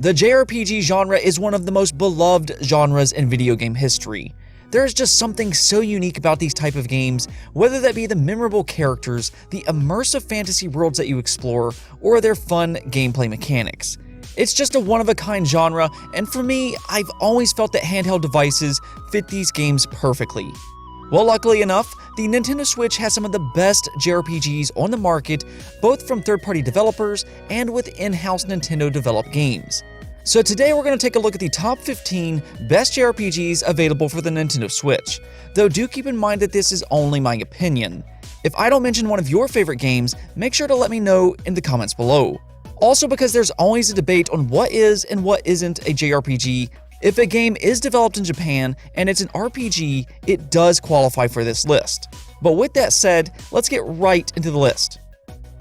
The JRPG genre is one of the most beloved genres in video game history. There is just something so unique about these type of games, whether that be the memorable characters, the immersive fantasy worlds that you explore, or their fun gameplay mechanics. It's just a one-of-a-kind genre, and for me, I've always felt that handheld devices fit these games perfectly. Well, luckily enough, the Nintendo Switch has some of the best JRPGs on the market, both from third-party developers and with in-house Nintendo-developed games. So today we're going to take a look at the top 15 best JRPGs available for the Nintendo Switch, though do keep in mind that this is only my opinion. If I don't mention one of your favorite games, make sure to let me know in the comments below. Also, because there's always a debate on what is and what isn't a JRPG, if a game is developed in Japan and it's an RPG, it does qualify for this list. But with that said, let's get right into the list.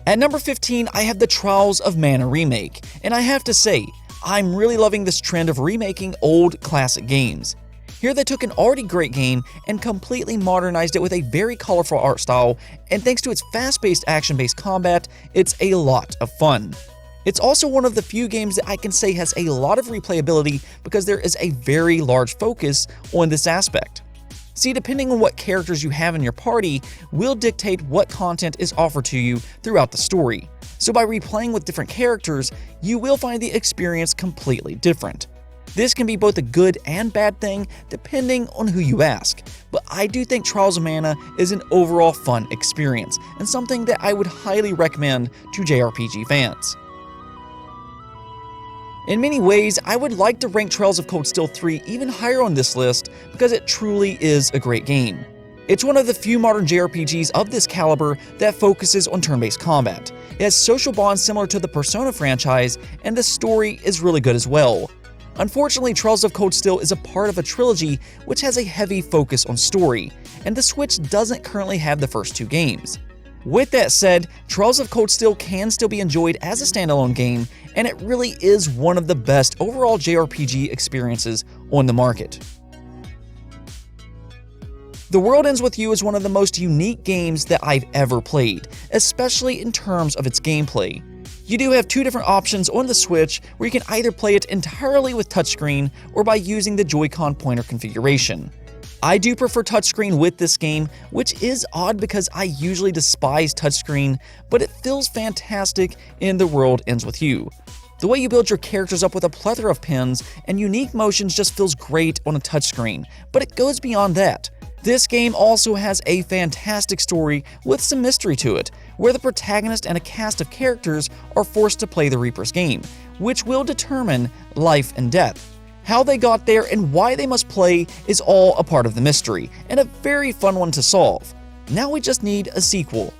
At number 15, I have the Trials of Mana remake, and I have to say, I'm really loving this trend of remaking old classic games. Here they took an already great game and completely modernized it with a very colorful art style, and thanks to its fast-paced action-based combat, it's a lot of fun. It's also one of the few games that I can say has a lot of replayability because there is a very large focus on this aspect. See, depending on what characters you have in your party will dictate what content is offered to you throughout the story. So by replaying with different characters, you will find the experience completely different. This can be both a good and bad thing depending on who you ask, but I do think Trials of Mana is an overall fun experience and something that I would highly recommend to JRPG fans. In many ways, I would like to rank Trails of Cold Steel 3 even higher on this list because it truly is a great game. It's one of the few modern JRPGs of this caliber that focuses on turn-based combat. It has social bonds similar to the Persona franchise, and the story is really good as well. Unfortunately, Trails of Cold Steel is a part of a trilogy which has a heavy focus on story, and the Switch doesn't currently have the first two games. With that said, Trails of Cold Steel can still be enjoyed as a standalone game, and it really is one of the best overall JRPG experiences on the market. The World Ends With You is one of the most unique games that I've ever played, especially in terms of its gameplay. You do have two different options on the Switch where you can either play it entirely with touchscreen or by using the Joy-Con pointer configuration. I do prefer touchscreen with this game, which is odd because I usually despise touchscreen, but it feels fantastic in The World Ends With You. The way you build your characters up with a plethora of pins and unique motions just feels great on a touchscreen, but it goes beyond that. This game also has a fantastic story with some mystery to it, where the protagonist and a cast of characters are forced to play the Reaper's game, which will determine life and death. How they got there and why they must play is all a part of the mystery, and a very fun one to solve. Now we just need a sequel.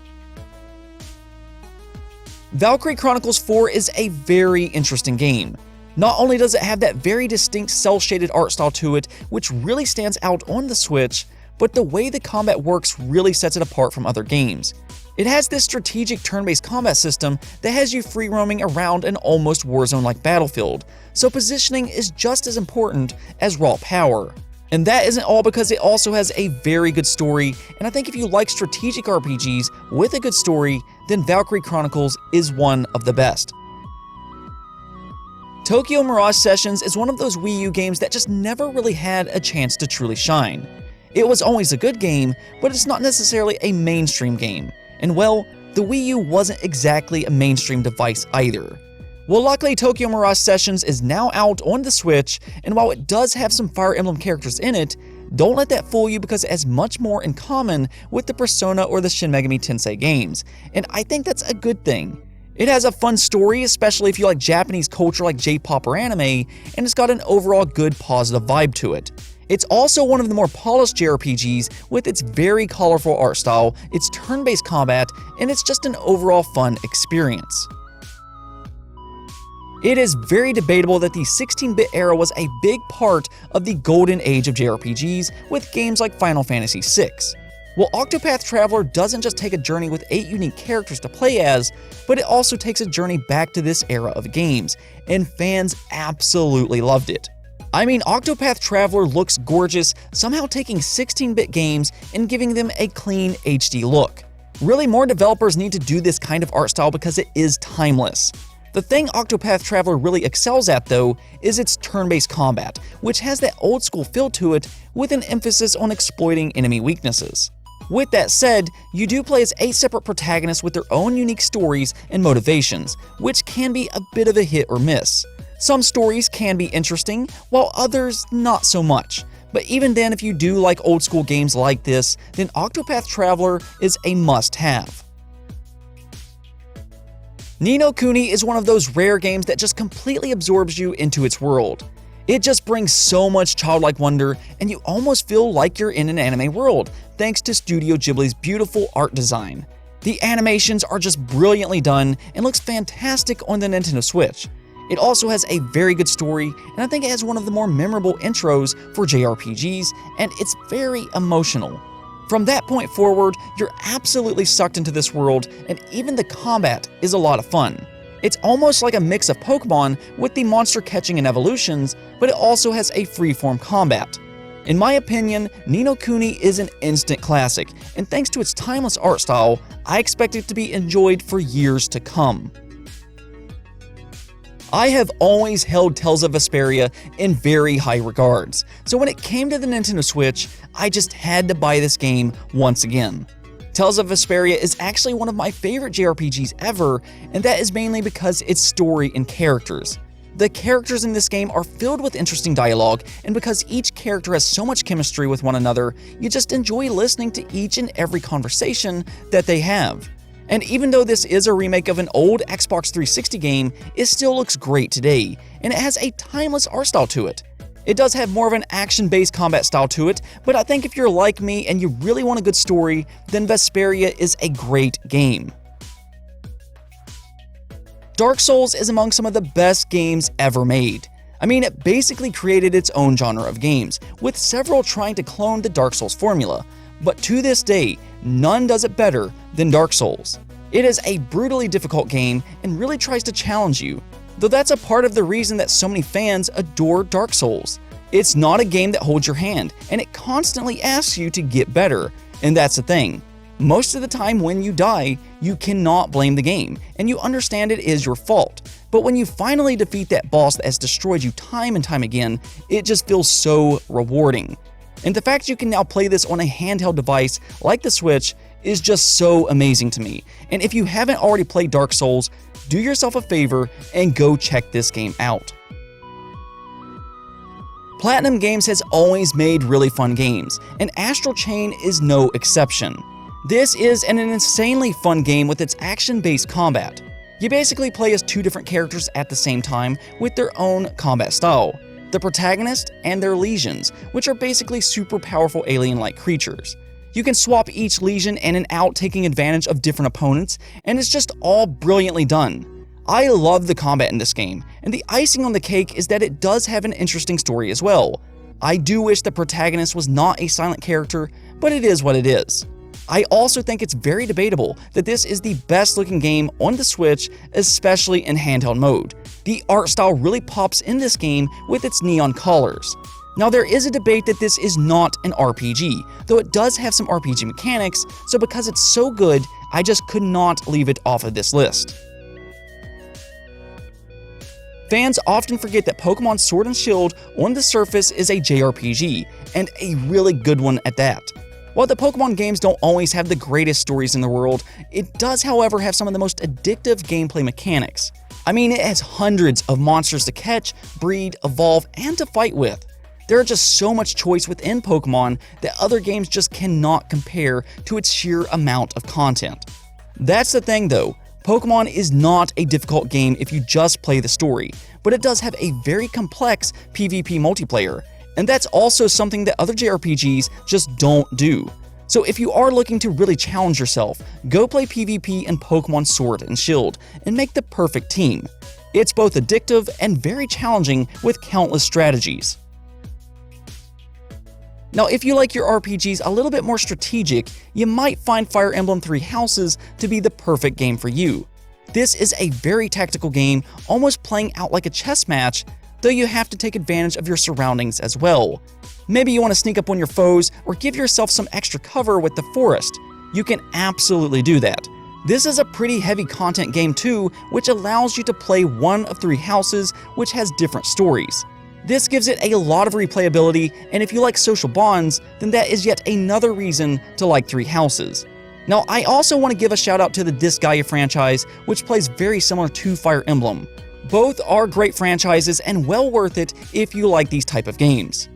Valkyrie Chronicles 4 is a very interesting game. Not only does it have that very distinct cel-shaded art style to it, which really stands out on the Switch, but the way the combat works really sets it apart from other games. It has this strategic turn-based combat system that has you free roaming around an almost Warzone-like battlefield, so positioning is just as important as raw power. And that isn't all because it also has a very good story, and I think if you like strategic RPGs with a good story, then Valkyrie Chronicles is one of the best. Tokyo Mirage Sessions is one of those Wii U games that just never really had a chance to truly shine. It was always a good game, but it's not necessarily a mainstream game. And well, the Wii U wasn't exactly a mainstream device either. Well, luckily Tokyo Mirage Sessions is now out on the Switch, and while it does have some Fire Emblem characters in it, don't let that fool you because it has much more in common with the Persona or the Shin Megami Tensei games, and I think that's a good thing. It has a fun story, especially if you like Japanese culture like J-pop or anime, and it's got an overall good positive vibe to it. It's also one of the more polished JRPGs with its very colorful art style, its turn-based combat, and it's just an overall fun experience. It is very debatable that the 16-bit era was a big part of the golden age of JRPGs with games like Final Fantasy VI. Well, Octopath Traveler doesn't just take a journey with 8 unique characters to play as, but it also takes a journey back to this era of games, and fans absolutely loved it. I mean, Octopath Traveler looks gorgeous, somehow taking 16-bit games and giving them a clean HD look. Really, more developers need to do this kind of art style because it is timeless. The thing Octopath Traveler really excels at, though, is its turn-based combat, which has that old-school feel to it with an emphasis on exploiting enemy weaknesses. With that said, you do play as 8 separate protagonists with their own unique stories and motivations, which can be a bit of a hit or miss. Some stories can be interesting, while others not so much. But even then, if you do like old-school games like this, then Octopath Traveler is a must-have. Ni no Kuni is one of those rare games that just completely absorbs you into its world. It just brings so much childlike wonder, and you almost feel like you're in an anime world, thanks to Studio Ghibli's beautiful art design. The animations are just brilliantly done and looks fantastic on the Nintendo Switch. It also has a very good story, and I think it has one of the more memorable intros for JRPGs, and it's very emotional. From that point forward, you're absolutely sucked into this world, and even the combat is a lot of fun. It's almost like a mix of Pokemon with the monster catching and evolutions, but it also has a freeform combat. In my opinion, Ni no Kuni is an instant classic, and thanks to its timeless art style, I expect it to be enjoyed for years to come. I have always held Tales of Asperia in very high regards, so when it came to the Nintendo Switch, I just had to buy this game once again. Tales of Asperia is actually one of my favorite JRPGs ever, and that is mainly because its story and characters. The characters in this game are filled with interesting dialogue, and because each character has so much chemistry with one another, you just enjoy listening to each and every conversation that they have. And even though this is a remake of an old Xbox 360 game, it still looks great today, and it has a timeless art style to it. It does have more of an action-based combat style to it, but I think if you're like me and you really want a good story, then Vesperia is a great game. Dark Souls is among some of the best games ever made. I mean, it basically created its own genre of games, with several trying to clone the Dark Souls formula, but to this day, none does it better than Dark Souls. It is a brutally difficult game and really tries to challenge you, though that's a part of the reason that so many fans adore Dark Souls. It's not a game that holds your hand, and it constantly asks you to get better, and that's the thing. Most of the time when you die, you cannot blame the game, and you understand it is your fault. But when you finally defeat that boss that has destroyed you time and time again, it just feels so rewarding. And the fact you can now play this on a handheld device like the Switch is just so amazing to me. And if you haven't already played Dark Souls, do yourself a favor and go check this game out. Platinum Games has always made really fun games, and Astral Chain is no exception. This is an insanely fun game with its action-based combat. You basically play as 2 different characters at the same time with their own combat style. The protagonist and their legions, which are basically super powerful alien-like creatures. You can swap each legion in and out, taking advantage of different opponents, and it's just all brilliantly done. I love the combat in this game, and the icing on the cake is that it does have an interesting story as well. I do wish the protagonist was not a silent character, but it is what it is. I also think it's very debatable that this is the best looking game on the Switch, especially in handheld mode. The art style really pops in this game with its neon colors. Now there is a debate that this is not an RPG, though it does have some RPG mechanics, so because it's so good, I just could not leave it off of this list. Fans often forget that Pokemon Sword and Shield on the surface is a JRPG, and a really good one at that. While the Pokemon games don't always have the greatest stories in the world, it does however have some of the most addictive gameplay mechanics. I mean, it has hundreds of monsters to catch, breed, evolve, and to fight with. There are just so much choice within Pokemon that other games just cannot compare to its sheer amount of content. That's the thing though, Pokemon is not a difficult game if you just play the story, but it does have a very complex PvP multiplayer, and that's also something that other JRPGs just don't do. So if you are looking to really challenge yourself, go play PvP in Pokemon Sword and Shield and make the perfect team. It's both addictive and very challenging with countless strategies. Now, if you like your RPGs a little bit more strategic, you might find Fire Emblem Three Houses to be the perfect game for you. This is a very tactical game, almost playing out like a chess match, though you have to take advantage of your surroundings as well. Maybe you want to sneak up on your foes or give yourself some extra cover with the forest. You can absolutely do that. This is a pretty heavy content game too, which allows you to play one of 3 houses, which has different stories. This gives it a lot of replayability, and if you like social bonds, then that is yet another reason to like 3 houses. Now, I also want to give a shout out to the Disgaea franchise, which plays very similar to Fire Emblem. Both are great franchises and well worth it if you like these type of games.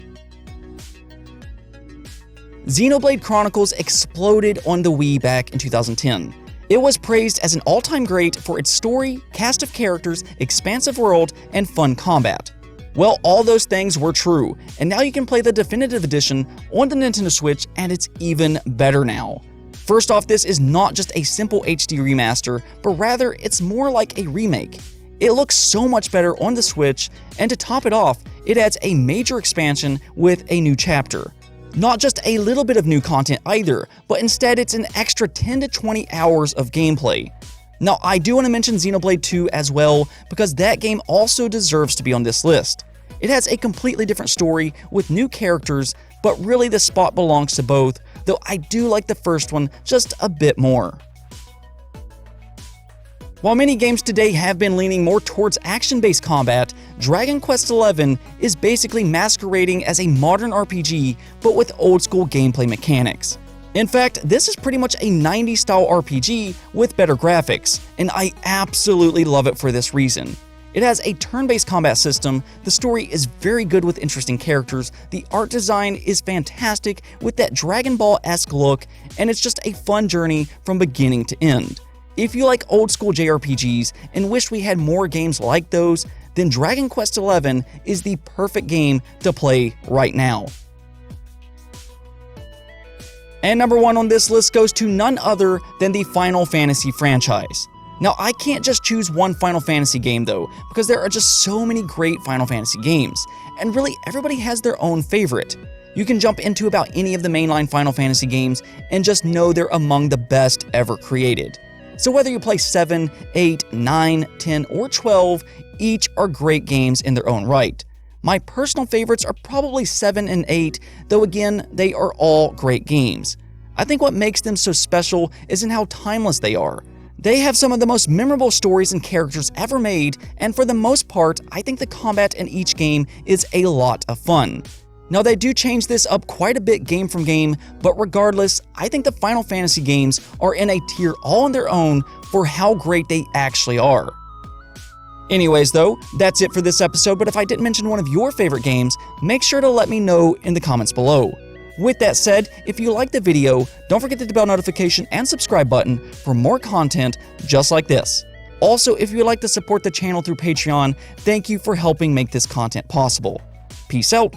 Xenoblade Chronicles exploded on the Wii back in 2010. It was praised as an all-time great for its story, cast of characters, expansive world, and fun combat. Well, all those things were true, and now you can play the definitive edition on the Nintendo Switch, and it's even better now. First off, this is not just a simple HD remaster, but rather it's more like a remake. It looks so much better on the Switch, and to top it off, it adds a major expansion with a new chapter. Not just a little bit of new content either, but instead it's an extra 10 to 20 hours of gameplay. Now, I do want to mention Xenoblade 2 as well, because that game also deserves to be on this list. It has a completely different story with new characters, but really the spot belongs to both, though I do like the first one just a bit more. While many games today have been leaning more towards action-based combat, Dragon Quest XI is basically masquerading as a modern RPG, but with old-school gameplay mechanics. In fact, this is pretty much a 90s-style RPG with better graphics, and I absolutely love it for this reason. It has a turn-based combat system, the story is very good with interesting characters, the art design is fantastic with that Dragon Ball-esque look, and it's just a fun journey from beginning to end. If you like old-school JRPGs and wish we had more games like those, then Dragon Quest XI is the perfect game to play right now. And number 1 on this list goes to none other than the Final Fantasy franchise. Now, I can't just choose one Final Fantasy game though, because there are just so many great Final Fantasy games, and really everybody has their own favorite. You can jump into about any of the mainline Final Fantasy games and just know they're among the best ever created. So whether you play 7, 8, 9, 10, or 12, each are great games in their own right. My personal favorites are probably 7 and 8, though again, they are all great games. I think what makes them so special is in how timeless they are. They have some of the most memorable stories and characters ever made, and for the most part, I think the combat in each game is a lot of fun. Now, they do change this up quite a bit game from game, but regardless, I think the Final Fantasy games are in a tier all on their own for how great they actually are. Anyways though, that's it for this episode, but if I didn't mention one of your favorite games, make sure to let me know in the comments below. With that said, if you liked the video, don't forget to hit the bell notification and subscribe button for more content just like this. Also, if you'd like to support the channel through Patreon, thank you for helping make this content possible. Peace out.